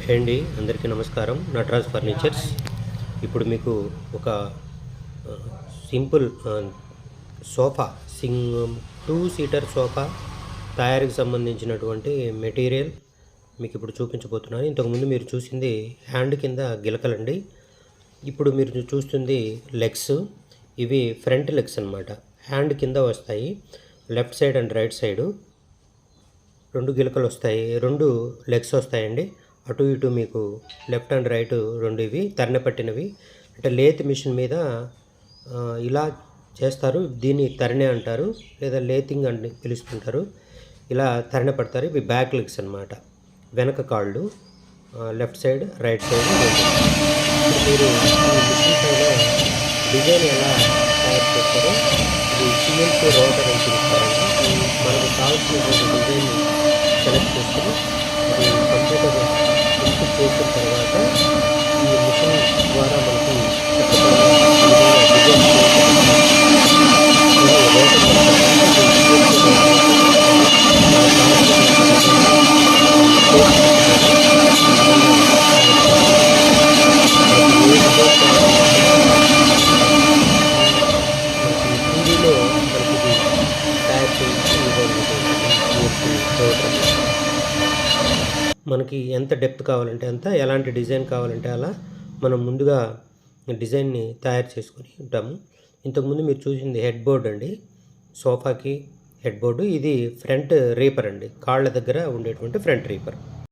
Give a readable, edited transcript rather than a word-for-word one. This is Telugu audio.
హే అండి, అందరికీ నమస్కారం. నటరాజ్ ఫర్నిచర్స్ ఇప్పుడు మీకు ఒక simple sofa two seater sofa తయారీకి సంబంధించినటువంటి మెటీరియల్ మీకు ఇప్పుడు చూపించబోతున్నాను. ఇంతకుముందు మీరు చూసింది హ్యాండ్ కింద గిలకలండి. ఇప్పుడు మీరు చూస్తుంది లెగ్స్. ఇవి ఫ్రంట్ లెగ్స్ అన్నమాట. హ్యాండ్ కింద వస్తాయి. Left side and right side 2 గిలకలు వస్తాయి. 2 లెగ్స్ వస్తాయండి. అటు ఇటు మీకు లెఫ్ట్ అండ్ రైట్ 2 ఇవి తరిన పట్టినవి. అంటే లేత్ మిషన్ మీద ఇలా చేస్తారు. దీన్ని తరిణె అంటారు, లేదా లేతింగ్ అని పిలుస్తుంటారు. ఇలా తరిన పడతారు. ఇవి బ్యాక్ లెగ్స్ అన్నమాట. వెనక కాళ్ళు లెఫ్ట్ సైడ్ రైట్ సైడ్ 2. మీరు ఈ మిషన్ పైన డిజైన్ ఎలా తయారు చేస్తారో ఇది సిఎన్సీ రోటర్ అని పిలుస్తారండి. మనకు కావాల్సినటువంటి డిజైన్ సెలెక్ట్ చేసుకుని అది కంప్యూటర్ ఇన్పుట్ చేసిన తర్వాత ఈ మిషన్ ద్వారా మనకి హిందీలో మనకి తయారు చేసి మనకి ఎంత డెప్త్ కావాలంటే అంత, ఎలాంటి డిజైన్ కావాలంటే అలా మనం ముందుగా డిజైన్ని తయారు చేసుకొని ఉంటాము. ఇంతకుముందు మీరు చూసింది హెడ్ బోర్డ్ అండి, సోఫాకి హెడ్ బోర్డు. ఇది ఫ్రంట్ రీపర్ అండి, కాళ్ళ దగ్గర ఉండేటువంటి ఫ్రంట్ రీపర్.